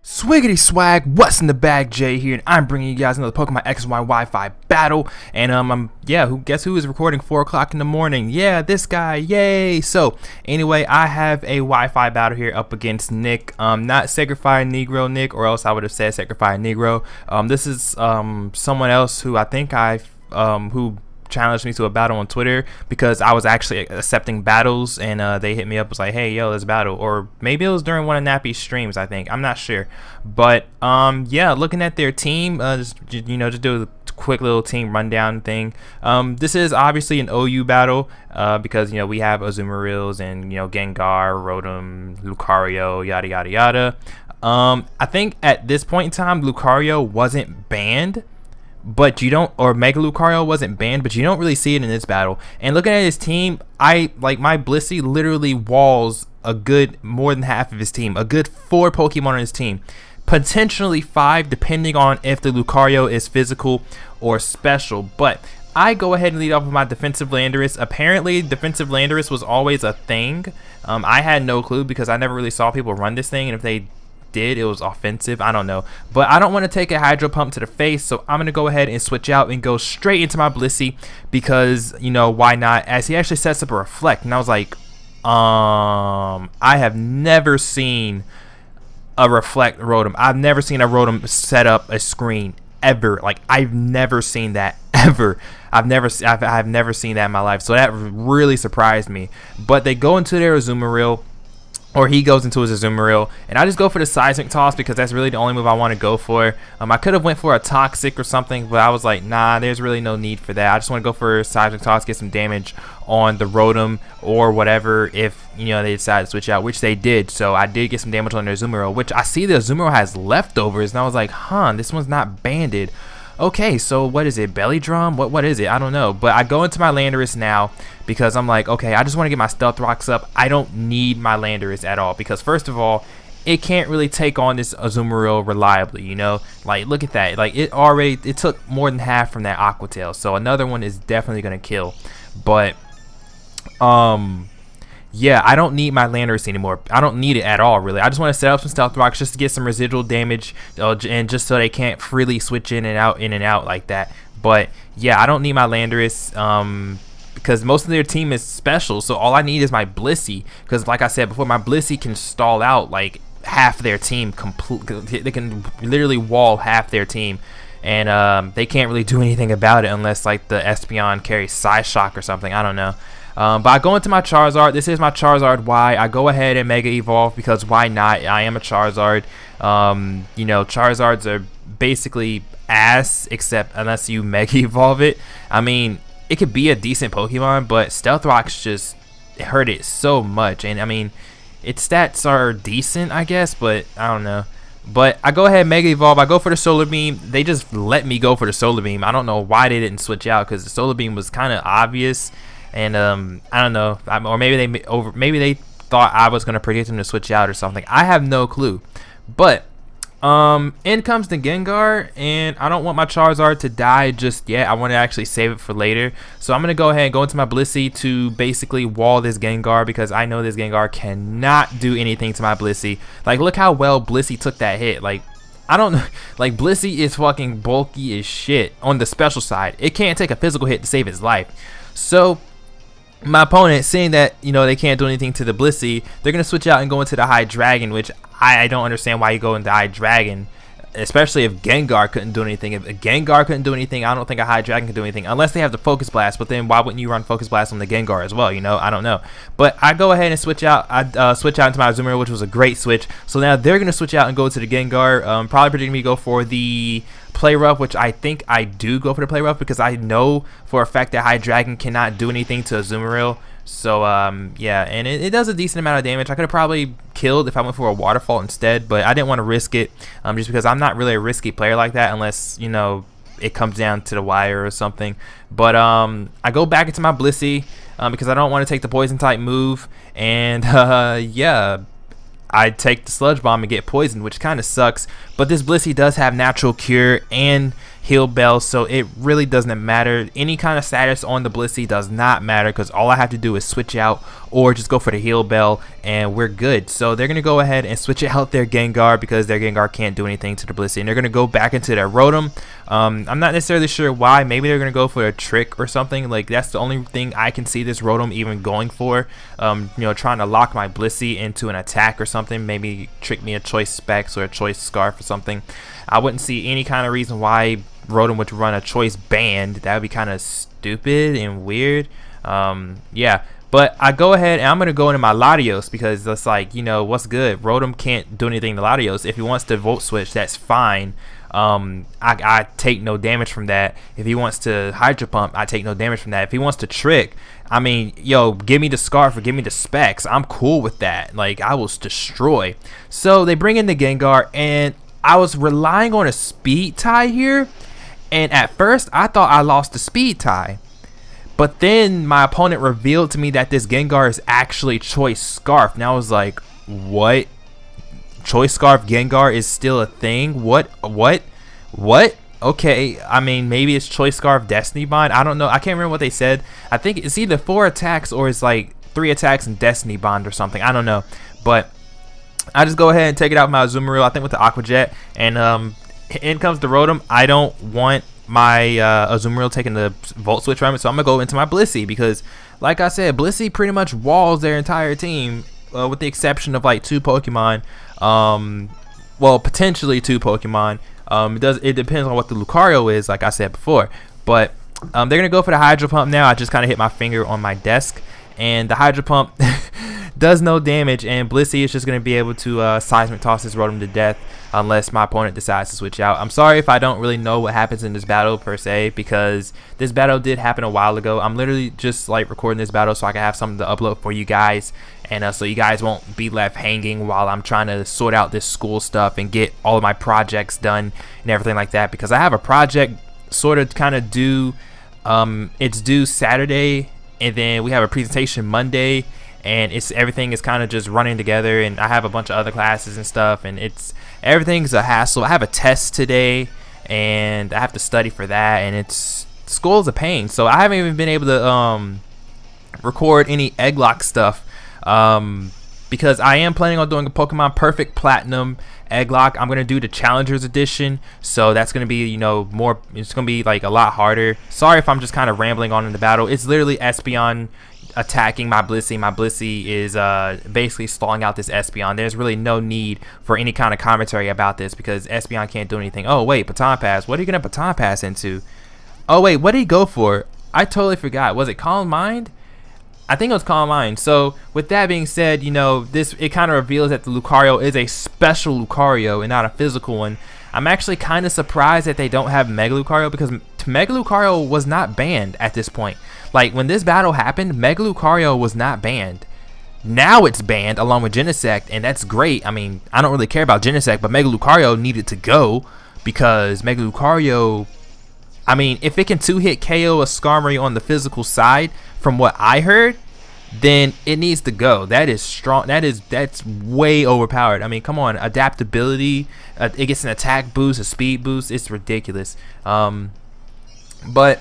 Swiggity swag, what's in the bag? Jay here, and I'm bringing you guys another Pokemon X and Y Wi-Fi battle. And guess who is recording 4 o'clock in the morning? Yeah, this guy, yay! So anyway, I have a Wi-Fi battle here up against Nick. Not Sacrified Negro Nick, or else I would have said Sacrified Negro. This is someone else who I think who challenged me to a battle on Twitter because I was actually accepting battles, and they hit me up, was like, hey yo, let's battle. Or maybe it was during one of Nappy's streams, I think, I'm not sure. But yeah, looking at their team, just do a quick little team rundown thing. This is obviously an OU battle because we have Azumarill and Gengar, Rotom, Lucario, yada yada yada. I think at this point in time Lucario wasn't banned, but or Mega Lucario wasn't banned, but you don't really see it in this battle. And looking at his team, my Blissey literally walls more than half of his team, a good 4 Pokemon on his team, potentially 5 depending on if the Lucario is physical or special. But I go ahead and lead off with my defensive Landorus. Apparently defensive Landorus was always a thing. I had no clue because I never really saw people run this thing, and if they did, it was offensive. I don't know, but I don't want to take a Hydro Pump to the face, so I'm gonna go ahead and switch out and go straight into my Blissey because why not, as he actually sets up a Reflect. And I was like, I have never seen a Reflect Rotom. I've never seen a Rotom set up a screen ever. Like, I've never seen that ever. I've never seen that in my life, so that really surprised me. But they go into their Azumarill, or he goes into his Azumarill, and I just go for the Seismic Toss because that's really the only move I want to go for. I could have went for a Toxic or something, but I was like, nah, there's really no need for that. I just want to go for a Seismic Toss, get some damage on the Rotom or whatever if they decide to switch out, which they did. So I did get some damage on their Azumarill, which I see the Azumarill has leftovers, and I was like, huh, this one's not banded. Okay, so what is it? Belly Drum? What is it? I don't know. But I go into my Landorus now because I'm like, okay, I just want to get my Stealth Rocks up. I don't need my Landorus at all because, first of all, it can't really take on this Azumarill reliably, Like, look at that. Like, it took more than half from that Aqua Tail. So another one is definitely going to kill. But, yeah, I don't need my Landorus anymore. I don't need it at all, really. I just want to set up some Stealth Rocks just to get some residual damage, and just so they can't freely switch in and out like that. But yeah, I don't need my Landorus because most of their team is special. So all I need is my Blissey, because like I said before, my Blissey can stall out like half their team. They can literally wall half their team. And they can't really do anything about it unless like the Espeon carries Psyshock or something. I don't know. But I go into my Charizard. This is my Charizard Y. I go ahead and Mega Evolve because why not? I am a Charizard. Charizards are basically ass, except unless you Mega Evolve it. I mean, it could be a decent Pokemon, but Stealth Rocks just hurt it so much. And I mean, its stats are decent, I guess, but I don't know. But I go ahead and Mega Evolve. I go for the Solar Beam. They just let me go for the Solar Beam. I don't know why they didn't switch out because the Solar Beam was kind of obvious. And I don't know, or maybe they thought I was gonna predict him to switch out or something. I have no clue. But in comes the Gengar, and I don't want my Charizard to die just yet. I want to actually save it for later. So I'm gonna go ahead and go into my Blissey to basically wall this Gengar because I know this Gengar cannot do anything to my Blissey. Like, look how well Blissey took that hit. Like, I don't know, like, Blissey is fucking bulky as shit on the special side. It can't take a physical hit to save its life. So my opponent, seeing that they can't do anything to the Blissey, they're gonna switch out and go into the High Dragon, which I don't understand why you go into High Dragon, especially if Gengar couldn't do anything. If a Gengar couldn't do anything, I don't think a High Dragon can do anything unless they have the Focus Blast. But then why wouldn't you run Focus Blast on the Gengar as well? I don't know. But I go ahead and switch out. I switch out into my Azumarill, which was a great switch. So now they're gonna switch out and go to the Gengar. Probably predicting me to go for the Play Rough, which I think I do go for the Play Rough because I know for a fact that High Dragon cannot do anything to Azumarill. So yeah, and it does a decent amount of damage. I could have probably killed if I went for a Waterfall instead, but I didn't want to risk it just because I'm not really a risky player like that unless it comes down to the wire or something. But I go back into my Blissey because I don't want to take the Poison type move, and yeah, I take the Sludge Bomb and get poisoned, which kind of sucks. But this Blissey does have Natural Cure and Heal Bell, so it really doesn't matter. Any kind of status on the Blissey does not matter because all I have to do is switch out or just go for the heal bell and we're good. So they're gonna go ahead and switch out their Gengar because their Gengar can't do anything to the Blissey, and they're gonna go back into their Rotom. I'm not necessarily sure why. Maybe they're gonna go for a trick or something. Like, that's the only thing I can see this Rotom even going for. You know, trying to lock my Blissey into an attack or something. Maybe trick me a choice Specs or a choice Scarf or something. I wouldn't see any kind of reason why Rotom would run a choice Band. That would be kind of stupid and weird. Yeah, but I go ahead and I'm gonna go into my Latios because it's like, you know, what's good? Rotom can't do anything to Latios. If he wants to Volt Switch, that's fine. I take no damage from that. If he wants to Hydro Pump, I take no damage from that. If he wants to Trick, I mean, yo, give me the Scarf or give me the Specs. I'm cool with that. Like, I will destroy. So they bring in the Gengar, and I was relying on a speed tie here, and at first I thought I lost the speed tie. But then my opponent revealed to me that this Gengar is actually Choice Scarf. And I was like, what? Choice Scarf Gengar is still a thing? What? Okay, I mean, maybe it's Choice Scarf Destiny Bond. I don't know. I can't remember what they said. I think it's either 4 attacks or it's like 3 attacks and Destiny Bond or something. I don't know. But I just go ahead and take it out with my Azumarill, I think with the Aqua Jet. And in comes the Rotom. I don't want my Azumarill taking the Volt Switch from it, so I'm gonna go into my Blissey because, like I said, Blissey pretty much walls their entire team, with the exception of like 2 Pokemon. Well, potentially 2 Pokemon. It depends on what the Lucario is, like I said before. But they're gonna go for the Hydro Pump now. I just kind of hit my finger on my desk, and the Hydro Pump does no damage, and Blissey is just gonna be able to Seismic Toss this Rotom to death unless my opponent decides to switch out. I'm sorry if I don't really know what happens in this battle per se, because this battle did happen a while ago. I'm literally just like recording this battle so I can have something to upload for you guys, and so you guys won't be left hanging while I'm trying to sort out this school stuff and get all of my projects done and everything like that, because I have a project sort of kind of due. It's due Saturday, and then we have a presentation Monday, and everything is kind of just running together, and I have a bunch of other classes and stuff, and everything's a hassle. I have a test today, and I have to study for that, and school's a pain. So I haven't even been able to record any Egglock stuff, because I am planning on doing a Pokemon Perfect Platinum Egglock. I'm gonna do the Challengers Edition, so that's gonna be, you know, more. It's gonna be like a lot harder. Sorry if I'm just kind of rambling on in the battle. It's literally Espeon attacking my Blissey. My Blissey is basically stalling out this Espeon. There's really no need for any kind of commentary about this because Espeon can't do anything. Oh wait, Baton Pass. What are you gonna Baton Pass into? Oh wait, what did he go for? I totally forgot. Was it Calm Mind? I think it was Calm Mind. So with that being said, you know, it kind of reveals that the Lucario is a special Lucario and not a physical one. I'm actually kind of surprised that they don't have Mega Lucario, because Mega Lucario was not banned at this point. Like, when this battle happened, Mega Lucario was not banned. Now it's banned along with Genesect, and that's great. I mean, I don't really care about Genesect, but Mega Lucario needed to go because Mega Lucario, I mean, if it can 2-hit KO a Skarmory on the physical side, from what I heard, then it needs to go. That is strong. That's way overpowered. I mean, come on, adaptability. It gets an attack boost, a speed boost. It's ridiculous. But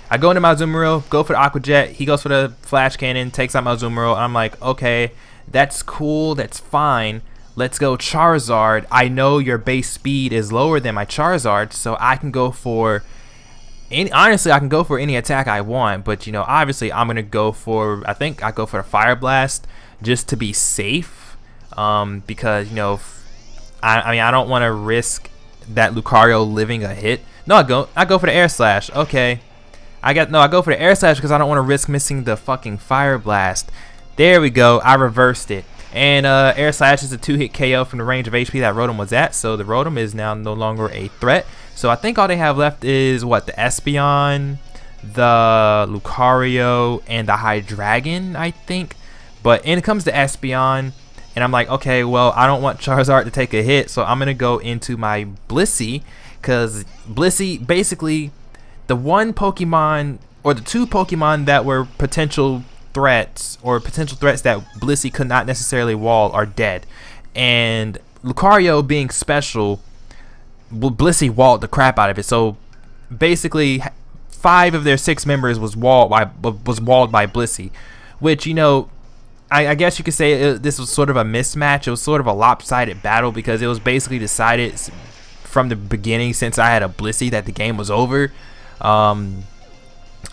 I go into my Azumarill, go for the Aqua Jet. He goes for the Flash Cannon, takes out my Azumarill. I'm like, okay, that's cool. That's fine. Let's go Charizard. I know your base speed is lower than my Charizard, so I can go for honestly, I can go for any attack I want, but you know, obviously I'm gonna go for, I think I go for a Fire Blast just to be safe, because you know, I mean, I don't want to risk that Lucario living a hit. No, I go for the Air Slash. Okay, I go for the Air Slash because I don't want to risk missing the fucking Fire Blast. There we go. I reversed it. And Air Slash is a 2-hit KO from the range of HP that Rotom was at, so the Rotom is now no longer a threat. So I think all they have left is what, the Espeon, the Lucario, and the Hydreigon, I think. But in it comes to Espeon, and I'm like, okay, well, I don't want Charizard to take a hit, so I'm gonna go into my Blissey, because Blissey, basically, the one Pokemon or the 2 Pokemon that were potential threats that Blissey could not necessarily wall are dead, and Lucario being special, Blissey walled the crap out of it. So basically 5 of their 6 members was walled by Blissey, which, you know, I guess you could say this was sort of a mismatch. It was sort of a lopsided battle because it was basically decided from the beginning, since I had a Blissey, that the game was over. I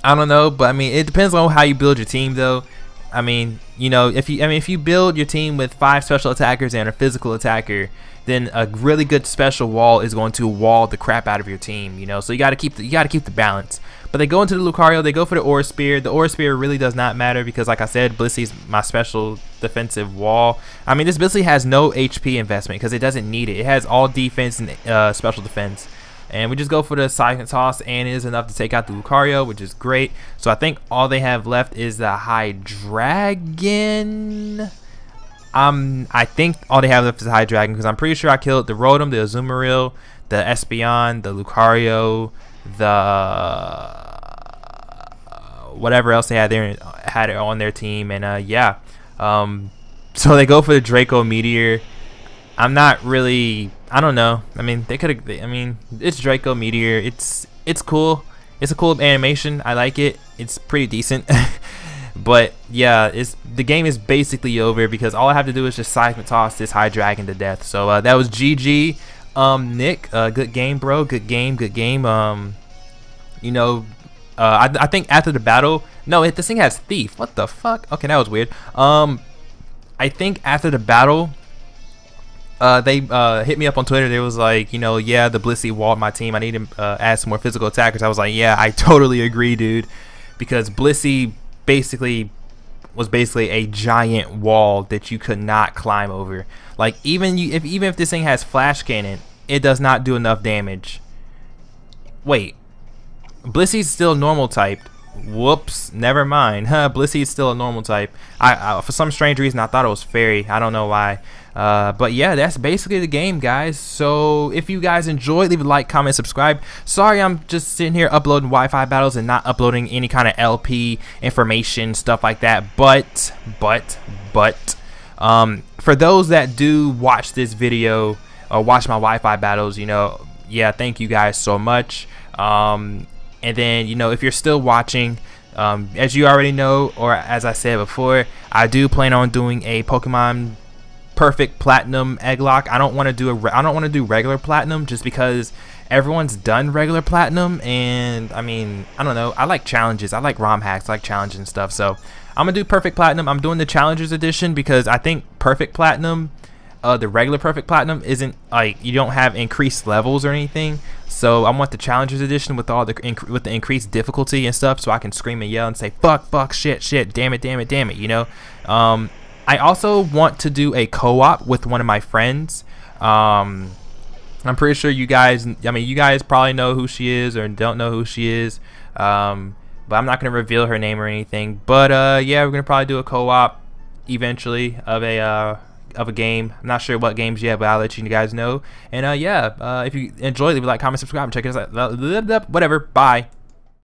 don't know, but I mean, it depends on how you build your team, though. I mean, you know, if you build your team with 5 special attackers and a physical attacker, then a really good special wall is going to wall the crap out of your team. You know, so you got to keep the balance. But they go into the Lucario, they go for the Aura Spear. The Aura Spear really does not matter because, like I said, Blissey's my special defensive wall. I mean, this Blissey has no HP investment because it doesn't need it. It has all defense and special defense. And we just go for the Seismic Toss, and it is enough to take out the Lucario, which is great. So I think all they have left is the Hydreigon. I think all they have left is the Hydreigon because I'm pretty sure I killed the Rotom, the Azumarill, the Espeon, the Lucario, the whatever else they had there had it on their team. And yeah, so they go for the Draco Meteor. I'm not really, I don't know. I mean, they could have. I mean, it's Draco Meteor. It's cool. It's a cool animation. I like it. It's pretty decent. But yeah, the game is basically over because all I have to do is just Seismic Toss this Hydreigon to death. So that was GG. Nick, good game, bro. Good game. You know, I think after the battle, no, this thing has Thief. What the fuck? Okay, that was weird. I think after the battle, they hit me up on Twitter. They was like, you know, yeah, the Blissey walled my team. I need to add some more physical attackers. I was like, yeah, I totally agree, dude, because Blissey was basically a giant wall that you could not climb over. Like even if this thing has Flash Cannon, it does not do enough damage. Wait, Blissey's still normal typed. Whoops, never mind. Blissey is still a normal type. I for some strange reason I thought it was fairy. I don't know why. But yeah, that's basically the game, guys. So if you guys enjoyed, leave a like, comment, subscribe. Sorry I'm just sitting here uploading Wi-Fi battles and not uploading any kind of LP information, stuff like that. But for those that do watch this video or watch my Wi-Fi battles, you know, yeah, thank you guys so much. And then, you know, if you're still watching, as you already know, or as I said before, I do plan on doing a Pokemon Perfect Platinum Egglock. I don't want to do regular Platinum just because everyone's done regular Platinum, and I mean, I don't know. I like challenges. I like ROM hacks. I like challenges and stuff. So I'm gonna do Perfect Platinum. I'm doing the Challengers Edition because I think Perfect Platinum, the regular Perfect Platinum, isn't like you don't have increased levels or anything. So I want the Challengers Edition with all the increased difficulty and stuff, so I can scream and yell and say fuck, shit, damn it, you know. I also want to do a co-op with one of my friends. I'm pretty sure you guys, I mean, you guys probably know who she is or don't know who she is. But I'm not gonna reveal her name or anything. But yeah, we're gonna probably do a co-op eventually of a game. I'm not sure what games yet, but I'll let you guys know. And yeah, if you enjoyed, leave a like, comment, subscribe, and check us out. Whatever. Bye.